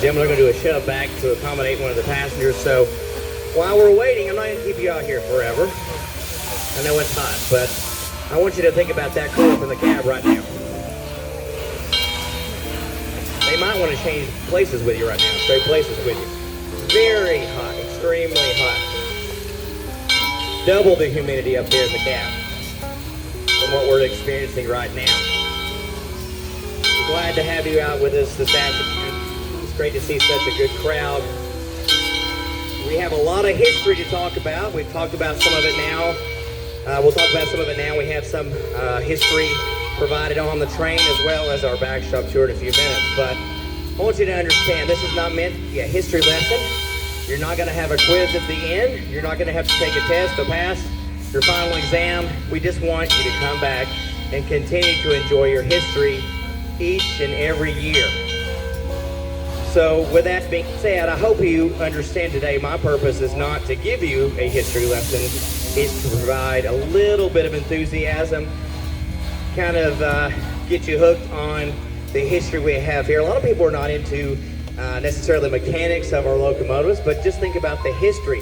and gentlemen, are going to do a shove back to accommodate one of the passengers. So while we're waiting, I'm not going to keep you out here forever. I know it's hot, but I want you to think about that crew up in the cab right now. They might want to change places with you right now, trade places with you. Very hot, extremely hot. Double the humidity up there in the cab from what we're experiencing right now. We're glad to have you out with us this afternoon. It's great to see such a good crowd. We have a lot of history to talk about. We've talked about some of it now. We'll talk about some of it now. We have some history provided on the train as well as our backshop tour in a few minutes. But I want you to understand, this is not meant to be a history lesson. You're not going to have a quiz at the end. You're not going to have to take a test to pass your final exam. We just want you to come back and continue to enjoy your history each and every year. So with that being said, I hope you understand today my purpose is not to give you a history lesson. It's to provide a little bit of enthusiasm, kind of get you hooked on the history we have here. A lot of people are not into necessarily the mechanics of our locomotives, but just think about the history.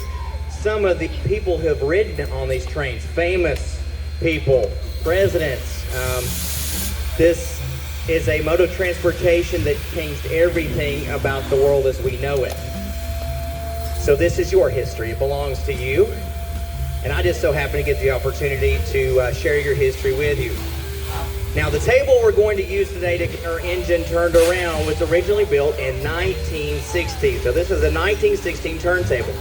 Some of the people who have ridden on these trains, famous people, presidents. This is a mode of transportation that changed everything about the world as we know it. So this is your history. It belongs to you. And I just so happen to get the opportunity to share your history with you. Now, the table we're going to use today to get our engine turned around was originally built in 1916. So this is a 1916 turntable.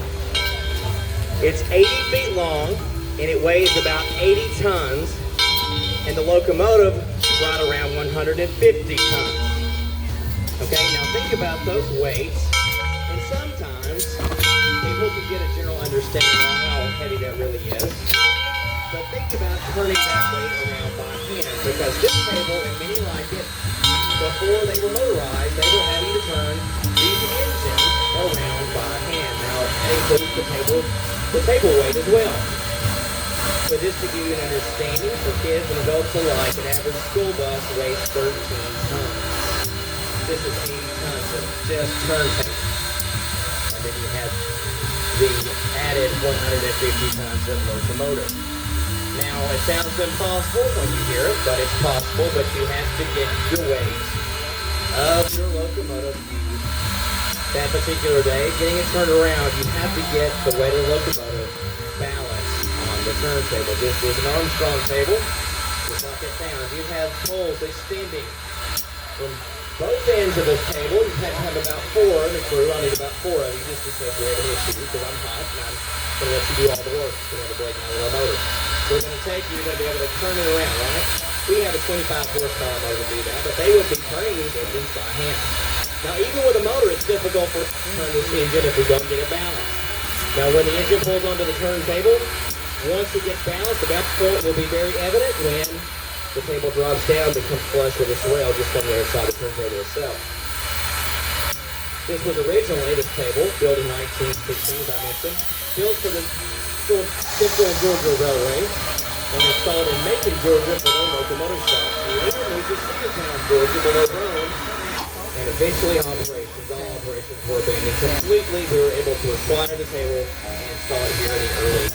It's 80 feet long, and it weighs about 80 tons, and the locomotive is right around 150 tons. Okay, now think about those weights, and sometimes people can get a general understanding on how heavy that really is. But think about turning that weight around by hand, because this table, and many like it, before they were motorized, they were having to turn these engines around by hand. Now, it includes the table weight as well. So just to give you an understanding, for kids and adults alike, an average school bus weighs 13 tons. This is 80 tons of just turntable. And then you have the added 150 tons of locomotive. Now, it sounds impossible when you hear it, but it's possible, but you have to get your weight of your locomotive that particular day. Getting it turned around, you have to get the weight of the locomotive balanced on the turntable. This is an Armstrong table, just like it sounds. You have poles extending from both ends of this table. You have to have about 4 in the crew. I need about 4 of you just to say we have an issue, because I'm hot and I'm going to let you do all the work to break down the motor. We're going to take you to be able to turn it around, right? We have a 25 horsepower motor to do that, but they would be turning these engines by hand. Now, even with a motor, it's difficult for us to turn this engine if we don't get it balanced. Now, when the engine pulls onto the turntable, once it gets balanced, the bounce point will be very evident when the table drops down, becomes flush with this rail just on the other side of the turntable itself. This was originally, this table, built in 1916, as I mentioned, built for the Central Georgia Railway and installed in Macon, Georgia for their locomotive shop. Later moved to Cedartown, Georgia below Rome, and eventually all operations were abandoned completely. We were able to acquire the table and install it here in the early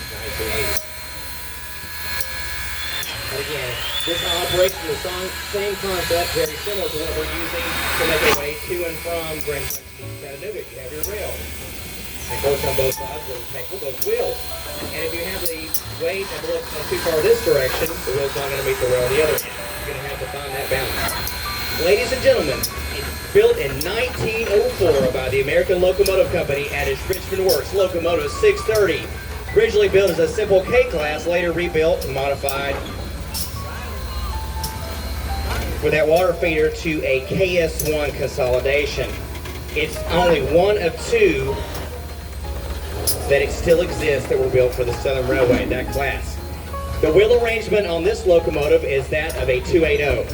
1980s. And again, this operation is the same concept, very similar to what we're using to make our way to and from Grand Junction, Chattanooga. You have your rail. It goes on both sides of the table, those wheels. And if you have the weight and look too far this direction, the wheel's not going to meet the rail on the other end. You're going to have to find that balance. Ladies and gentlemen, it's built in 1904 by the American Locomotive Company at its Richmond Works, Locomotive 630. Originally built as a simple K-class, later rebuilt and modified with that water feeder to a KS1 consolidation. It's only one of 2 that it still exists that were built for the Southern Railway, that class. The wheel arrangement on this locomotive is that of a 280.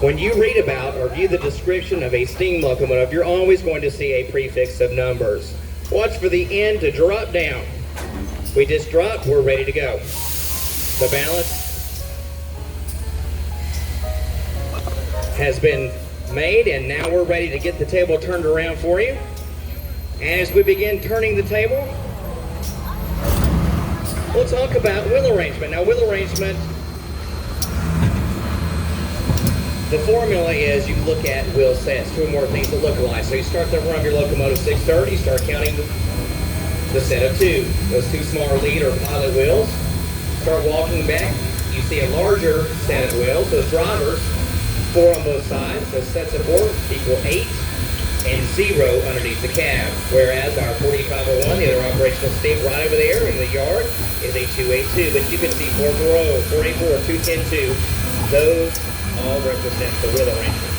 When you read about or view the description of a steam locomotive, you're always going to see a prefix of numbers. Watch for the end to drop down. We just dropped, we're ready to go. The balance has been made, and now we're ready to get the table turned around for you. And as we begin turning the table, we'll talk about wheel arrangement. Now, wheel arrangement, the formula is you look at wheel sets, two or more things that look alike. So you start the run of your Locomotive 630, you start counting the set of two. Those two smaller lead or pilot wheels. Start walking back, you see a larger set of wheels. Those drivers, 4 on both sides. Those sets of 4 equal 8 and 0 underneath the cab. Whereas our 4501, the other operational steam right over there in the yard, is a 282. But you can see 4th row, 484, 210-2. Those all represent the wheel arrangement.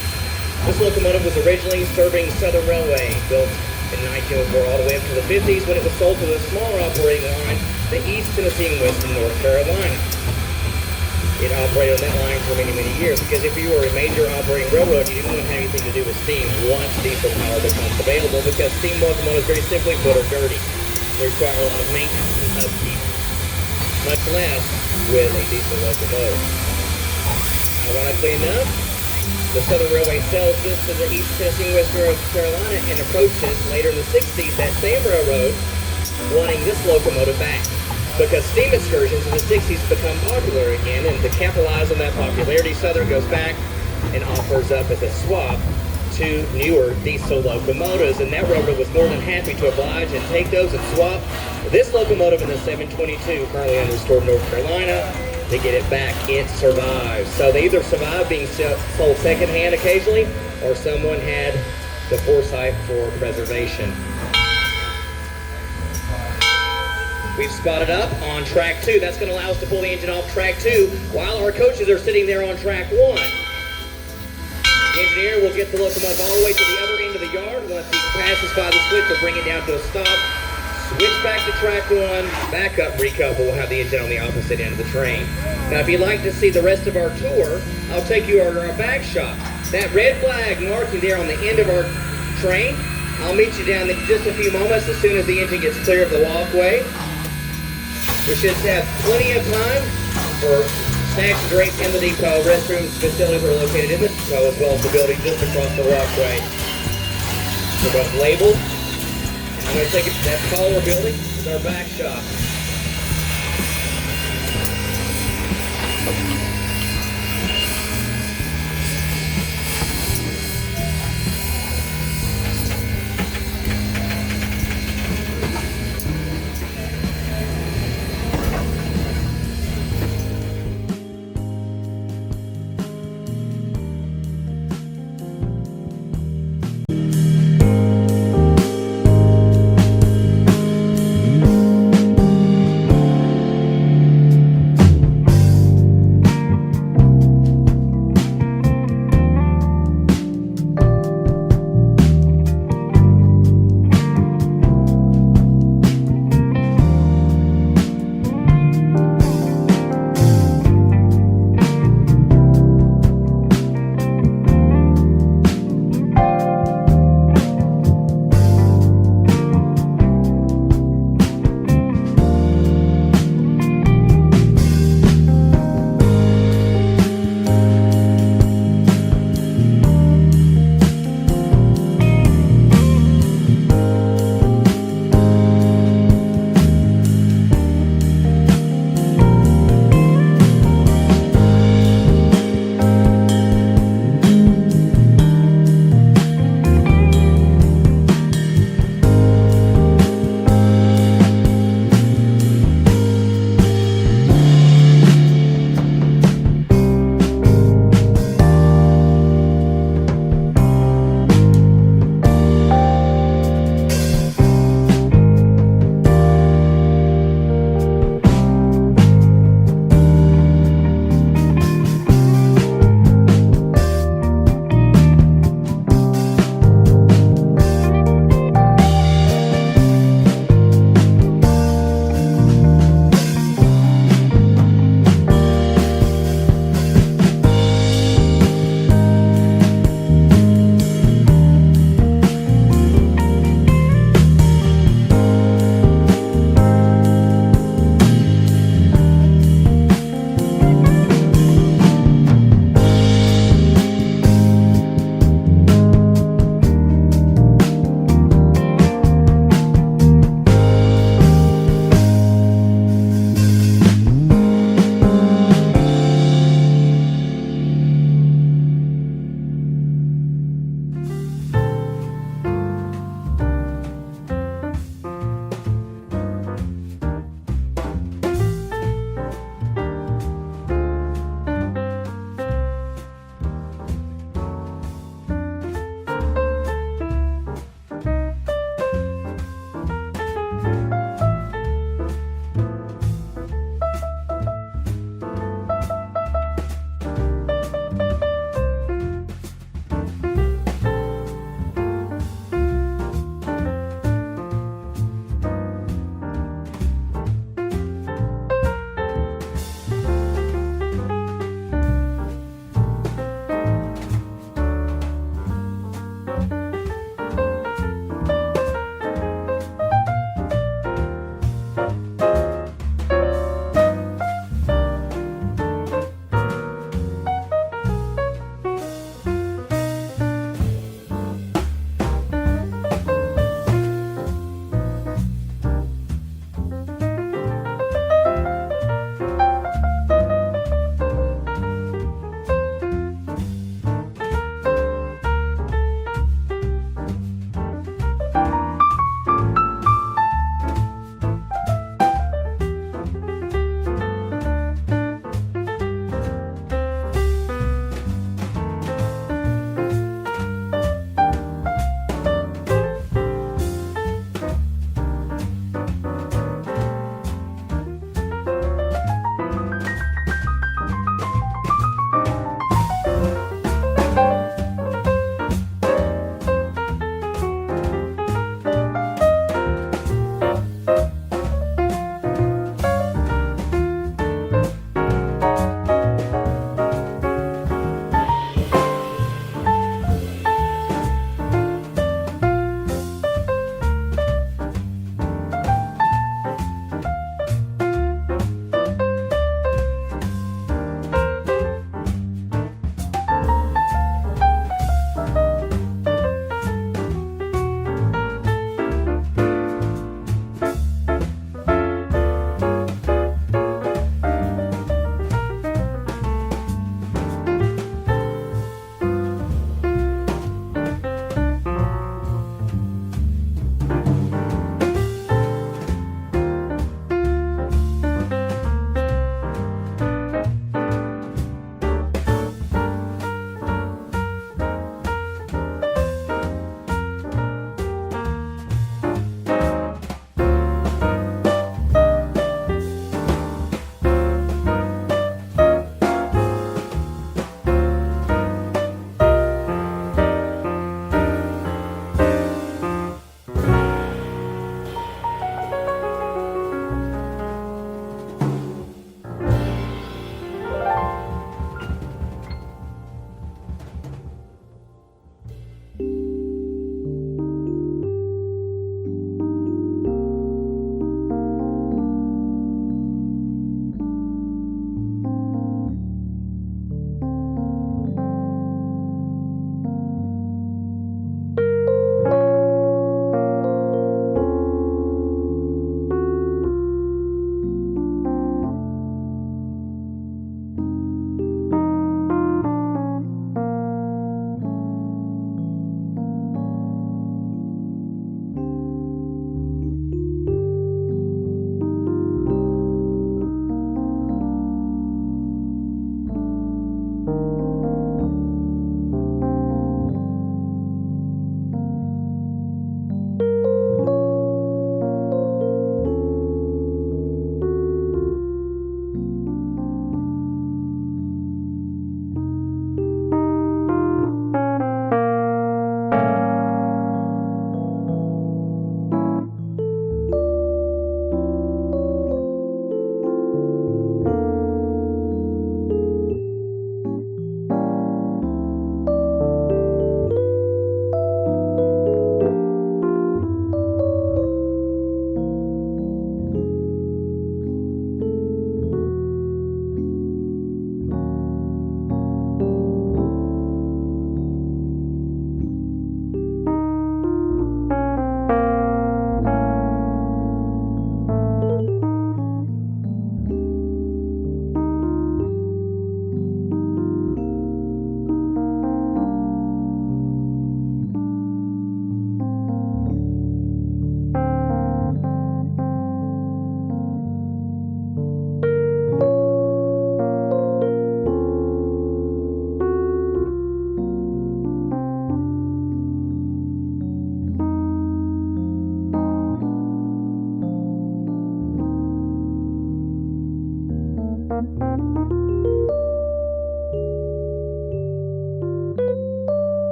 This locomotive was originally serving Southern Railway, built in 1904 all the way up to the 50s when it was sold to the smaller operating line, the East Tennessee and Western North Carolina. It operated on that line for many, many years because if you were a major operating railroad, you didn't want to have anything to do with steam once diesel power becomes available because steam locomotives, very simply put, are dirty. They require a lot of maintenance and upkeep, much less with a diesel locomotive. Ironically enough, the Southern Railway sells this to the East Tennessee and Western North Carolina and approaches later in the 60s that same railroad wanting this locomotive back, because steam excursions in the 60s become popular again, and to capitalize on that popularity, Southern goes back and offers up as a swap 2 newer diesel locomotives, and that railroad was more than happy to oblige and take those and swap this locomotive in the 722, currently unrestored North Carolina, to get it back. It survives. So they either survived being sold secondhand occasionally, or someone had the foresight for preservation. We've spotted up on track 2. That's going to allow us to pull the engine off track 2 while our coaches are sitting there on track 1. The engineer will get the locomotive all the way to the other end of the yard. Once he passes by the switch, we'll bring it down to a stop. Switch back to track 1, back up, recouple. We'll have the engine on the opposite end of the train. Now, if you'd like to see the rest of our tour, I'll take you over to our back shop. That red flag marking there on the end of our train, I'll meet you down there in just a few moments as soon as the engine gets clear of the walkway. We should have plenty of time for snacks and drinks in the depot. Restrooms, facilities are located in the depot as well as the building just across the walkway. They're both labeled. I'm going to take it to that taller building. It's our back shop.